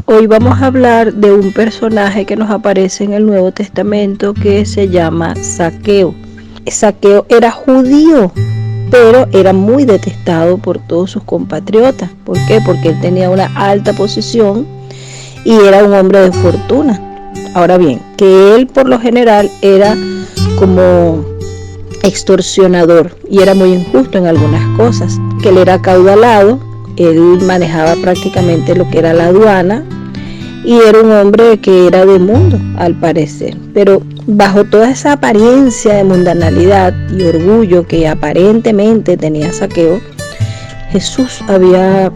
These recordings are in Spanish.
Hoy vamos a hablar de un personaje que nos aparece en el Nuevo Testamento que se llama Zaqueo. Zaqueo era judío, pero era muy detestado por todos sus compatriotas. ¿Por qué? Porque él tenía una alta posición y era un hombre de fortuna. Ahora bien, que él por lo general era como extorsionador y era muy injusto en algunas cosas, que él era acaudalado, él manejaba prácticamente lo que era la aduana y era un hombre que era de mundo al parecer, pero bajo toda esa apariencia de mundanalidad y orgullo que aparentemente tenía Zaqueo, Jesús había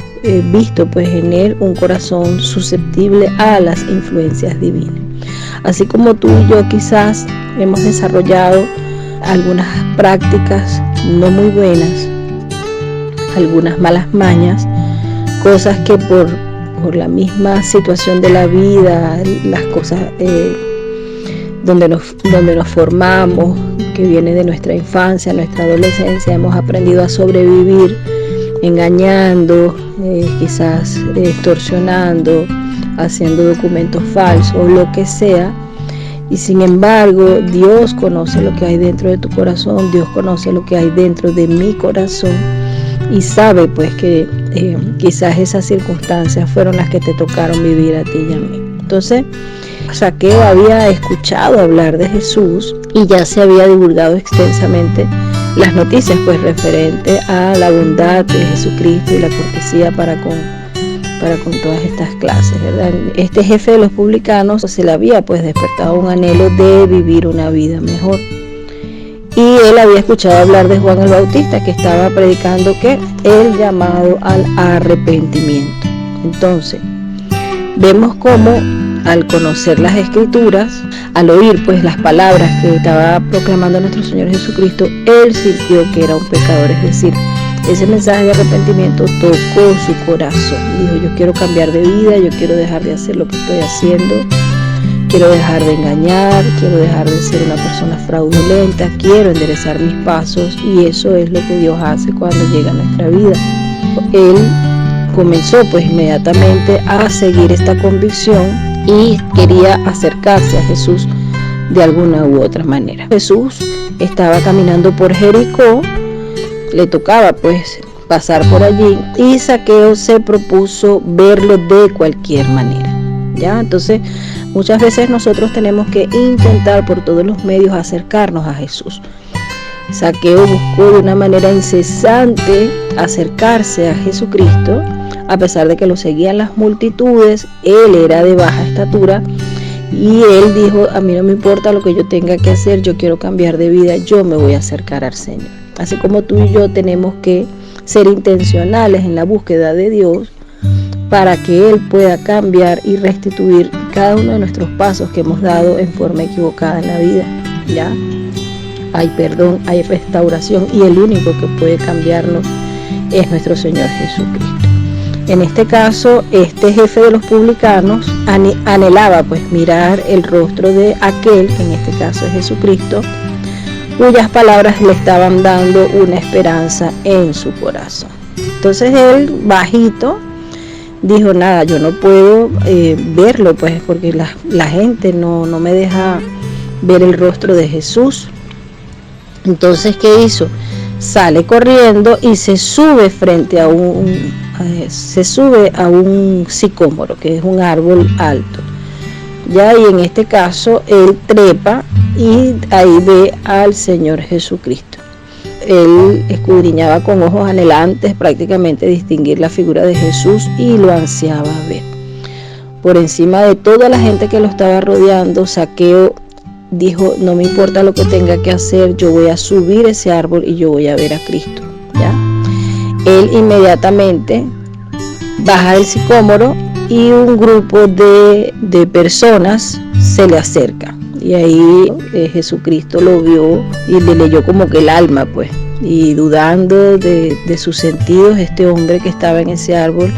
visto pues en él un corazón susceptible a las influencias divinas. Así como tú y yo quizás hemos desarrollado algunas prácticas no muy buenas, algunas malas mañas, cosas que por la misma situación de la vida, las cosas donde nos formamos, que viene de nuestra infancia, nuestra adolescencia, hemos aprendido a sobrevivir engañando, quizás extorsionando, haciendo documentos falsos, lo que sea. Y sin embargo, Dios conoce lo que hay dentro de tu corazón, Dios conoce lo que hay dentro de mi corazón y sabe pues que quizás esas circunstancias fueron las que te tocaron vivir a ti y a mí. Entonces, Zaqueo había escuchado hablar de Jesús y ya se había divulgado extensamente las noticias pues referente a la bondad de Jesucristo y la cortesía para con todas estas clases, ¿verdad? Este jefe de los publicanos se le había pues despertado un anhelo de vivir una vida mejor. Y él había escuchado hablar de Juan el Bautista, que estaba predicando que el llamado al arrepentimiento. Entonces, vemos cómo al conocer las Escrituras, al oír pues las palabras que estaba proclamando nuestro Señor Jesucristo, él sintió que era un pecador, es decir, ese mensaje de arrepentimiento tocó su corazón. Dijo, yo quiero cambiar de vida, yo quiero dejar de hacer lo que estoy haciendo, quiero dejar de engañar, quiero dejar de ser una persona fraudulenta, quiero enderezar mis pasos, y eso es lo que Dios hace cuando llega a nuestra vida. Él comenzó pues inmediatamente a seguir esta convicción y quería acercarse a Jesús de alguna u otra manera. Jesús estaba caminando por Jericó, le tocaba pues pasar por allí y Zaqueo se propuso verlo de cualquier manera, ¿ya? Entonces muchas veces nosotros tenemos que intentar por todos los medios acercarnos a Jesús. Zaqueo buscó de una manera incesante acercarse a Jesucristo, a pesar de que lo seguían las multitudes. Él era de baja estatura y él dijo, a mí no me importa lo que yo tenga que hacer, yo quiero cambiar de vida, yo me voy a acercar al Señor. Así como tú y yo tenemos que ser intencionales en la búsqueda de Dios para que Él pueda cambiar y restituir cada uno de nuestros pasos que hemos dado en forma equivocada en la vida. ¿Ya? Hay perdón, hay restauración y el único que puede cambiarnos es nuestro Señor Jesucristo. En este caso, este jefe de los publicanos anhelaba pues mirar el rostro de aquel, que en este caso es Jesucristo, cuyas palabras le estaban dando una esperanza en su corazón. Entonces él, bajito, dijo, nada, yo no puedo verlo pues porque la gente no me deja ver el rostro de Jesús. Entonces, ¿qué hizo? Sale corriendo y se sube frente a un sicómoro, que es un árbol alto. Ya, y en este caso él trepa y ahí ve al Señor Jesucristo. Él escudriñaba con ojos anhelantes prácticamente distinguir la figura de Jesús y lo ansiaba ver. Por encima de toda la gente que lo estaba rodeando, Zaqueo dijo, no me importa lo que tenga que hacer, yo voy a subir ese árbol y yo voy a ver a Cristo. ¿Ya? Él inmediatamente baja del sicómoro y un grupo de personas se le acerca. Y ahí Jesucristo lo vio y le leyó como que el alma, pues. Y dudando de sus sentidos, este hombre que estaba en ese árbol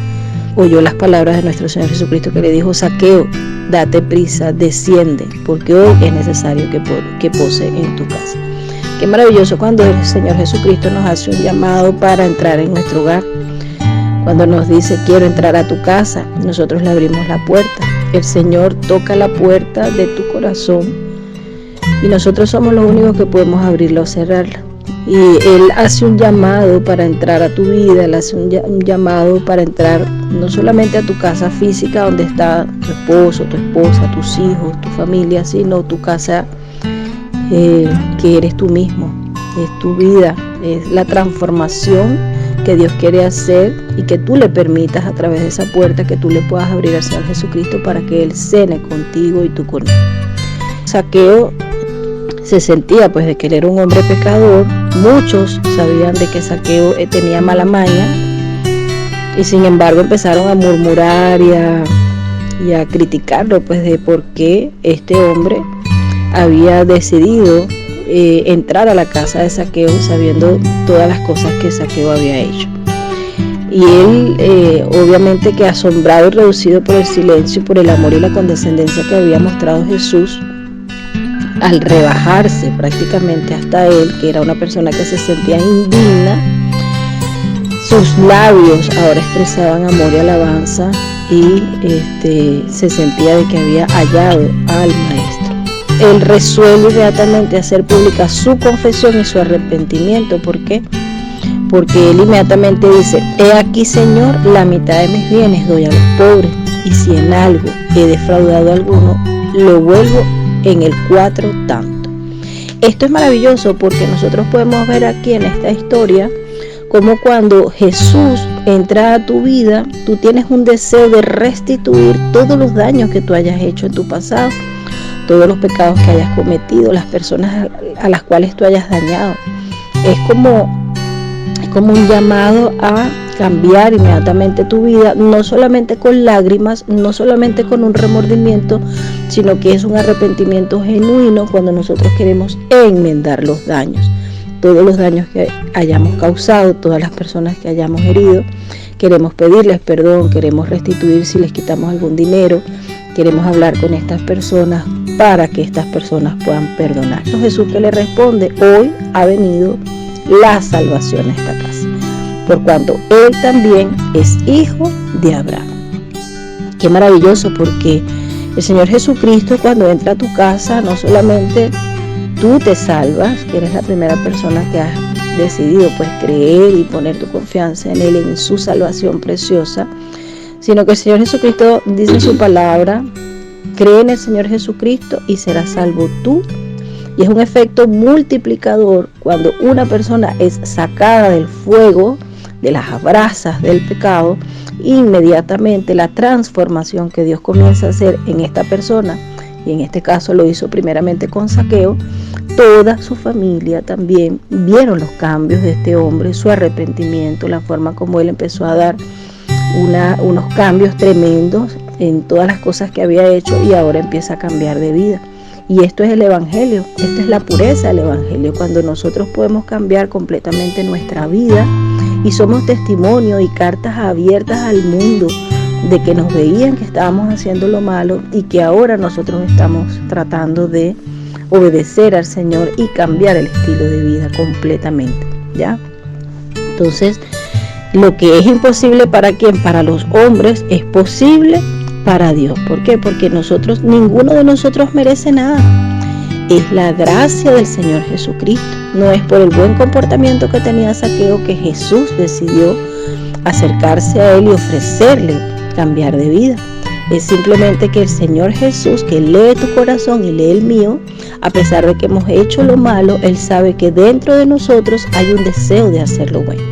oyó las palabras de nuestro Señor Jesucristo, que le dijo, Zaqueo, date prisa, desciende, porque hoy es necesario que pose en tu casa. Qué maravilloso cuando el Señor Jesucristo nos hace un llamado para entrar en nuestro hogar. Cuando nos dice quiero entrar a tu casa, nosotros le abrimos la puerta. El Señor toca la puerta de tu corazón y nosotros somos los únicos que podemos abrirla o cerrarla. Y Él hace un llamado para entrar a tu vida, Él hace un llamado para entrar no solamente a tu casa física donde está tu esposo, tu esposa, tus hijos, tu familia, sino tu casa que eres tú mismo, es tu vida, es la transformación que Dios quiere hacer y que tú le permitas a través de esa puerta que tú le puedas abrir al Señor Jesucristo para que Él cene contigo y tú con Él. Saqueo se sentía pues de que él era un hombre pecador. Muchos sabían de que Saqueo tenía mala maña y sin embargo empezaron a murmurar y a criticarlo pues de por qué este hombre había decidido entrar a la casa de Saqueo sabiendo todas las cosas que Saqueo había hecho. Y él obviamente que asombrado y reducido por el silencio, por el amor y la condescendencia que había mostrado Jesús, al rebajarse prácticamente hasta él, que era una persona que se sentía indigna, sus labios ahora expresaban amor y alabanza y se sentía de que había hallado al Maestro. Él resuelve inmediatamente hacer pública su confesión y su arrepentimiento. ¿Por qué? Porque él inmediatamente dice: he aquí, Señor, la mitad de mis bienes doy a los pobres, y si en algo he defraudado a alguno, lo vuelvo en el 4 tanto. Esto es maravilloso porque nosotros podemos ver aquí en esta historia como cuando Jesús entra a tu vida, tú tienes un deseo de restituir todos los daños que tú hayas hecho en tu pasado, todos los pecados que hayas cometido, las personas a las cuales tú hayas dañado. Es como un llamado a cambiar inmediatamente tu vida, no solamente con lágrimas, no solamente con un remordimiento, sino que es un arrepentimiento genuino cuando nosotros queremos enmendar los daños, todos los daños que hayamos causado, todas las personas que hayamos herido. Queremos pedirles perdón, queremos restituir si les quitamos algún dinero, queremos hablar con estas personas para que estas personas puedan perdonar. Jesús que le responde: hoy ha venido la salvación a esta casa, por cuanto él también es hijo de Abraham. Qué maravilloso, porque el Señor Jesucristo, cuando entra a tu casa, no solamente tú te salvas, que eres la primera persona que has decidido pues creer y poner tu confianza en Él, en su salvación preciosa, sino que el Señor Jesucristo dice en su palabra: cree en el Señor Jesucristo y serás salvo tú. Y es un efecto multiplicador cuando una persona es sacada del fuego, de las brasas del pecado, inmediatamente la transformación que Dios comienza a hacer en esta persona, y en este caso lo hizo primeramente con Saqueo, toda su familia también vieron los cambios de este hombre, su arrepentimiento, la forma como él empezó a dar unos cambios tremendos en todas las cosas que había hecho, y ahora empieza a cambiar de vida. Y esto es el Evangelio, esta es la pureza del Evangelio, cuando nosotros podemos cambiar completamente nuestra vida y somos testimonio y cartas abiertas al mundo de que nos veían que estábamos haciendo lo malo y que ahora nosotros estamos tratando de obedecer al Señor y cambiar el estilo de vida completamente, ¿ya? Entonces, lo que es imposible para ¿quién? Para los hombres es posible para Dios. ¿Por qué? Porque ninguno de nosotros merece nada. Es la gracia del Señor Jesucristo. No es por el buen comportamiento que tenía Saqueo que Jesús decidió acercarse a él y ofrecerle cambiar de vida. Es simplemente que el Señor Jesús, que lee tu corazón y lee el mío, a pesar de que hemos hecho lo malo, Él sabe que dentro de nosotros hay un deseo de hacer lo bueno.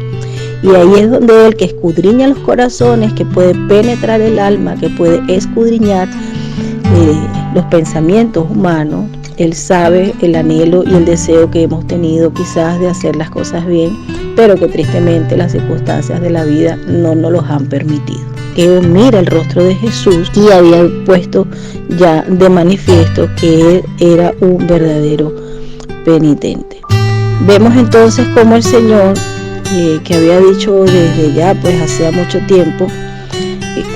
Y ahí es donde Él, que escudriña los corazones, que puede penetrar el alma, que puede escudriñar los pensamientos humanos, Él sabe el anhelo y el deseo que hemos tenido quizás de hacer las cosas bien, pero que tristemente las circunstancias de la vida no nos los han permitido. Saqueo mira el rostro de Jesús y había puesto ya de manifiesto que él era un verdadero penitente. Vemos entonces cómo el Señor, que había dicho desde ya pues hacía mucho tiempo,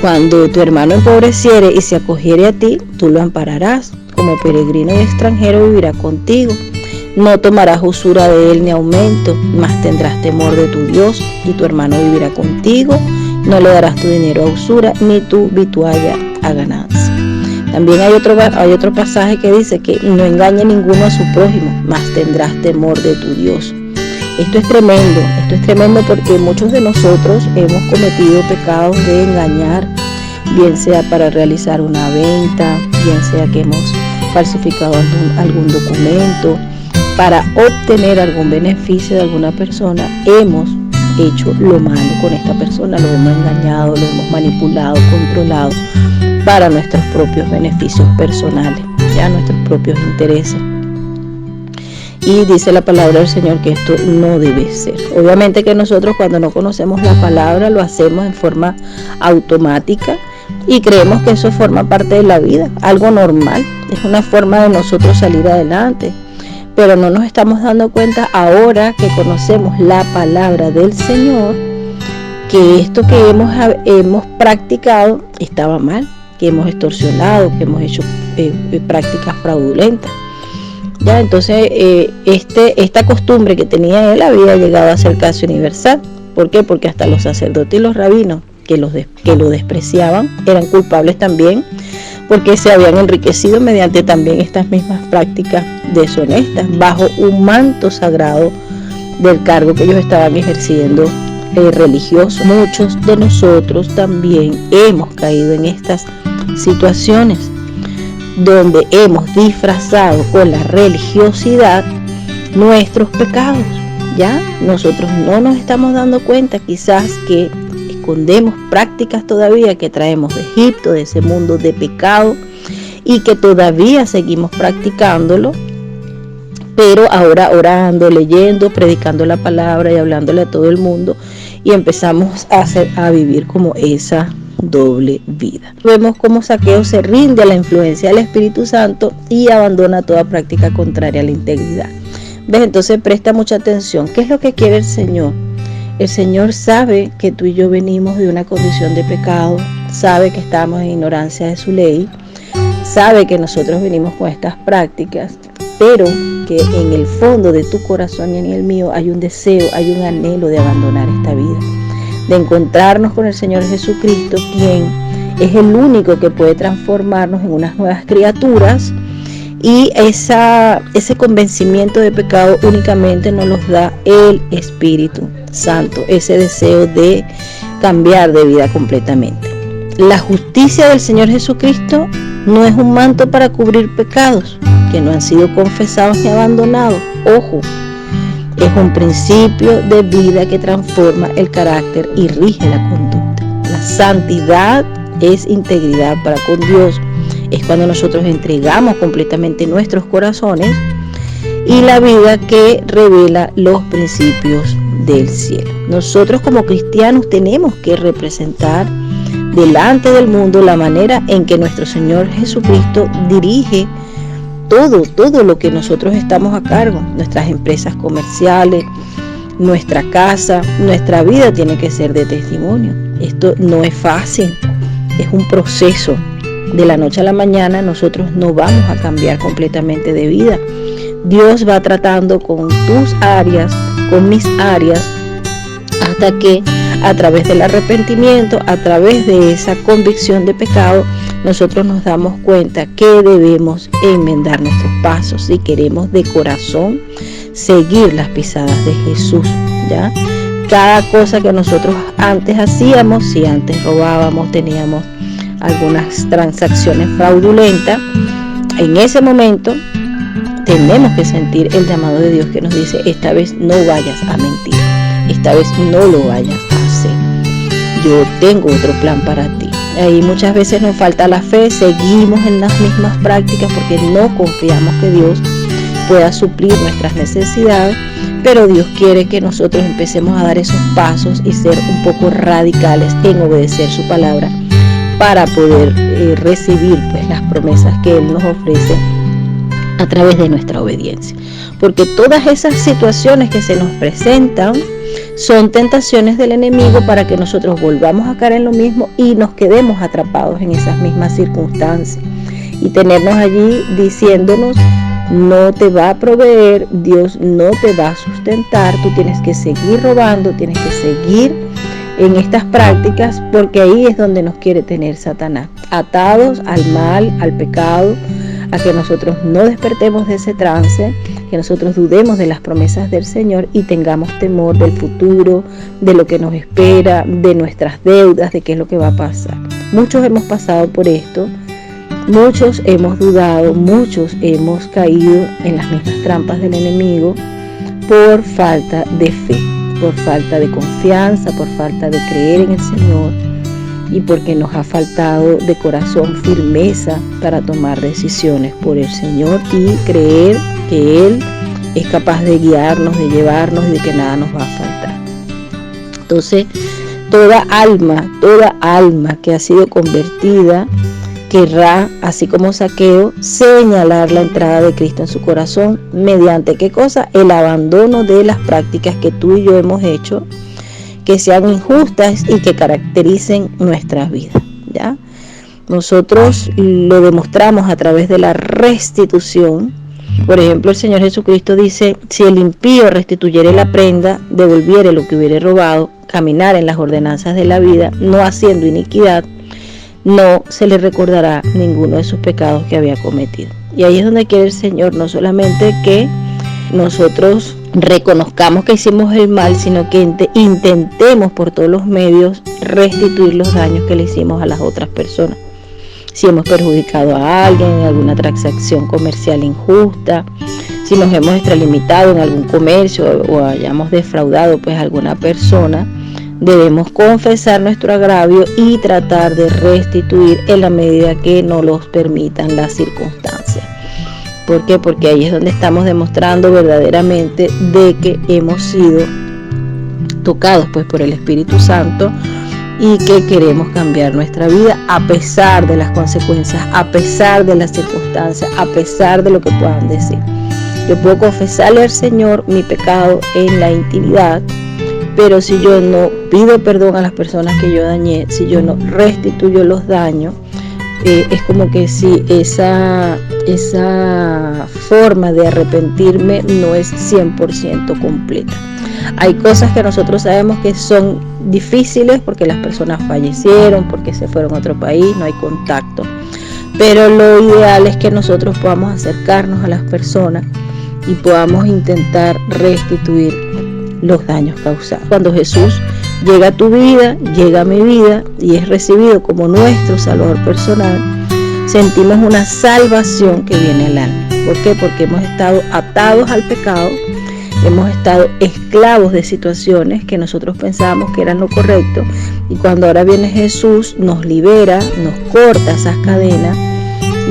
cuando tu hermano empobreciere y se acogiere a ti, tú lo ampararás, como peregrino y extranjero vivirá contigo. No tomarás usura de él ni aumento, mas tendrás temor de tu Dios, y tu hermano vivirá contigo no le darás tu dinero a usura, ni tu vitualla a ganancia. También hay otro pasaje que dice que no engañe ninguno a su prójimo, mas tendrás temor de tu Dios. Esto es tremendo porque muchos de nosotros hemos cometido pecados de engañar, bien sea para realizar una venta, bien sea que hemos falsificado algún documento, para obtener algún beneficio de alguna persona. Hemos hecho lo malo con esta persona, lo hemos engañado, lo hemos manipulado, controlado para nuestros propios beneficios personales, ya nuestros propios intereses. Y dice la palabra del Señor que esto no debe ser. Obviamente que nosotros cuando no conocemos la palabra lo hacemos en forma automática y creemos que eso forma parte de la vida, algo normal, es una forma de nosotros salir adelante. Pero no nos estamos dando cuenta ahora que conocemos la palabra del Señor, que esto que hemos practicado estaba mal, que hemos extorsionado, que hemos hecho prácticas fraudulentas. Ya, entonces esta costumbre que tenía él había llegado a ser casi universal. ¿Por qué? Porque hasta los sacerdotes y los rabinos que lo despreciaban eran culpables también, porque se habían enriquecido mediante también estas mismas prácticas deshonestas, bajo un manto sagrado del cargo que ellos estaban ejerciendo religioso. Muchos de nosotros también hemos caído en estas situaciones donde hemos disfrazado con la religiosidad nuestros pecados. Ya nosotros no nos estamos dando cuenta quizás que escondemos prácticas todavía que traemos de Egipto, de ese mundo de pecado, y que todavía seguimos practicándolo, pero ahora orando, leyendo, predicando la palabra y hablándole a todo el mundo, y empezamos a vivir como esa doble vida. Vemos cómo Zaqueo se rinde a la influencia del Espíritu Santo y abandona toda práctica contraria a la integridad. ¿Ves? Entonces presta mucha atención. ¿Qué es lo que quiere el Señor? El Señor sabe que tú y yo venimos de una condición de pecado, sabe que estamos en ignorancia de su ley, sabe que nosotros venimos con estas prácticas, pero que en el fondo de tu corazón y en el mío hay un deseo, hay un anhelo de abandonar esta vida, de encontrarnos con el Señor Jesucristo, quien es el único que puede transformarnos en unas nuevas criaturas. Y ese convencimiento de pecado únicamente nos los da el Espíritu Santo, ese deseo de cambiar de vida completamente. La justicia del Señor Jesucristo no es un manto para cubrir pecados que no han sido confesados ni abandonados. Ojo, es un principio de vida que transforma el carácter y rige la conducta. La santidad es integridad para con Dios. Es cuando nosotros entregamos completamente nuestros corazones, y la vida que revela los principios del cielo. Nosotros como cristianos tenemos que representar delante del mundo la manera en que nuestro Señor Jesucristo dirige todo lo que nosotros estamos a cargo, nuestras empresas comerciales, nuestra casa, nuestra vida tiene que ser de testimonio. Esto no es fácil, es un proceso. De la noche a la mañana nosotros no vamos a cambiar completamente de vida. Dios va tratando con tus áreas, con mis áreas, hasta que a través del arrepentimiento, a través de esa convicción de pecado, nosotros nos damos cuenta que debemos enmendar nuestros pasos si queremos de corazón seguir las pisadas de Jesús, ¿ya? Cada cosa que nosotros antes hacíamos, si antes robábamos, teníamos algunas transacciones fraudulentas, en ese momento tenemos que sentir el llamado de Dios que nos dice: esta vez no vayas a mentir, esta vez no lo vayas a hacer, yo tengo otro plan para ti. Ahí muchas veces nos falta la fe, seguimos en las mismas prácticas porque no confiamos que Dios pueda suplir nuestras necesidades, pero Dios quiere que nosotros empecemos a dar esos pasos y ser un poco radicales en obedecer su palabra, para poder recibir pues las promesas que Él nos ofrece a través de nuestra obediencia. Porque todas esas situaciones que se nos presentan son tentaciones del enemigo para que nosotros volvamos a caer en lo mismo y nos quedemos atrapados en esas mismas circunstancias y tenernos allí diciéndonos: no te va a proveer, Dios no te va a sustentar, tú tienes que seguir robando, tienes que seguir en estas prácticas, porque ahí es donde nos quiere tener Satanás, atados al mal, al pecado, a que nosotros no despertemos de ese trance, que nosotros dudemos de las promesas del Señor y tengamos temor del futuro, de lo que nos espera, de nuestras deudas, de qué es lo que va a pasar. Muchos hemos pasado por esto, muchos hemos dudado, muchos hemos caído en las mismas trampas del enemigo por falta de fe, por falta de confianza, por falta de creer en el Señor y porque nos ha faltado de corazón firmeza para tomar decisiones por el Señor y creer que Él es capaz de guiarnos, de llevarnos y de que nada nos va a faltar. Entonces, toda alma que ha sido convertida querrá, así como Zaqueo, señalar la entrada de Cristo en su corazón mediante ¿qué cosa? El abandono de las prácticas que tú y yo hemos hecho, que sean injustas y que caractericen nuestras vidas, ¿ya? Nosotros lo demostramos a través de la restitución. Por ejemplo, el Señor Jesucristo dice: si el impío restituyere la prenda, devolviere lo que hubiere robado, caminar en las ordenanzas de la vida, no haciendo iniquidad, no se le recordará ninguno de sus pecados que había cometido. Y ahí es donde quiere el Señor, no solamente que nosotros reconozcamos que hicimos el mal, sino que intentemos por todos los medios restituir los daños que le hicimos a las otras personas. Si hemos perjudicado a alguien en alguna transacción comercial injusta, si nos hemos extralimitado en algún comercio o hayamos defraudado pues a alguna persona, debemos confesar nuestro agravio y tratar de restituir en la medida que nos los permitan las circunstancias. ¿Por qué? Porque ahí es donde estamos demostrando verdaderamente de que hemos sido tocados pues por el Espíritu Santo y que queremos cambiar nuestra vida a pesar de las consecuencias, a pesar de las circunstancias, a pesar de lo que puedan decir. Yo puedo confesarle al Señor mi pecado en la intimidad, pero si yo no pido perdón a las personas que yo dañé, si yo no restituyo los daños, es como que si esa forma de arrepentirme no es 100% completa. Hay cosas que nosotros sabemos que son difíciles porque las personas fallecieron, porque se fueron a otro país, no hay contacto. Pero lo ideal es que nosotros podamos acercarnos a las personas y podamos intentar restituir los daños causados. Cuando Jesús llega a tu vida, llega a mi vida y es recibido como nuestro Salvador personal, sentimos una salvación que viene al alma. ¿Por qué? Porque hemos estado atados al pecado, hemos estado esclavos de situaciones que nosotros pensábamos que eran lo correcto, y cuando ahora viene Jesús nos libera, nos corta esas cadenas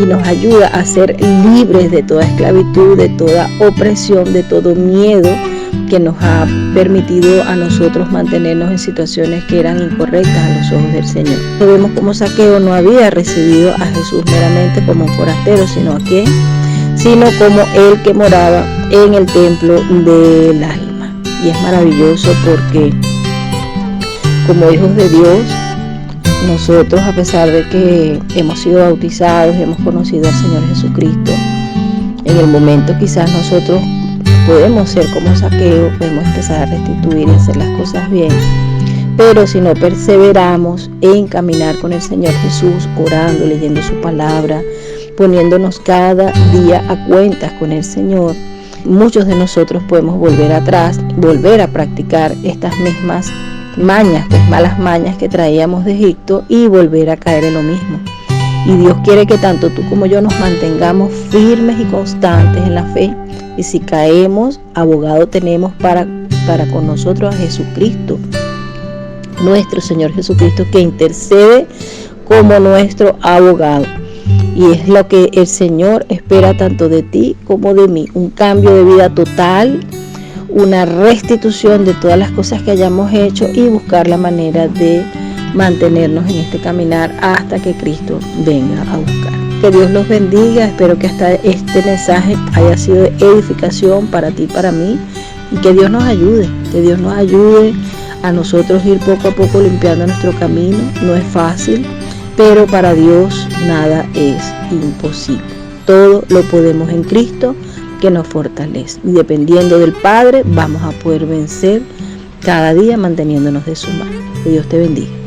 y nos ayuda a ser libres de toda esclavitud, de toda opresión, de todo miedo que nos ha permitido a nosotros mantenernos en situaciones que eran incorrectas a los ojos del Señor. Vemos como Zaqueo no había recibido a Jesús meramente como un forastero, sino como el que moraba en el templo del alma. Y es maravilloso porque como hijos de Dios, nosotros, a pesar de que hemos sido bautizados, hemos conocido al Señor Jesucristo, en el momento quizás nosotros podemos ser como Zaqueo, podemos empezar a restituir y hacer las cosas bien, pero si no perseveramos en caminar con el Señor Jesús, orando, leyendo su palabra, poniéndonos cada día a cuentas con el Señor, muchos de nosotros podemos volver atrás, volver a practicar estas mismas mañas, pues malas mañas que traíamos de Egipto y volver a caer en lo mismo. Y Dios quiere que tanto tú como yo nos mantengamos firmes y constantes en la fe. Y si caemos, abogado tenemos para con nosotros a Jesucristo, nuestro Señor Jesucristo, que intercede como nuestro abogado. Y es lo que el Señor espera tanto de ti como de mí, un cambio de vida total, una restitución de todas las cosas que hayamos hecho y buscar la manera de mantenernos en este caminar hasta que Cristo venga a buscar. Que Dios los bendiga, espero que hasta este mensaje haya sido de edificación para ti y para mí, y que Dios nos ayude a nosotros ir poco a poco limpiando nuestro camino. No es fácil, pero para Dios nada es imposible. Todo lo podemos en Cristo que nos fortalece, y dependiendo del Padre vamos a poder vencer cada día manteniéndonos de su mano. Que Dios te bendiga.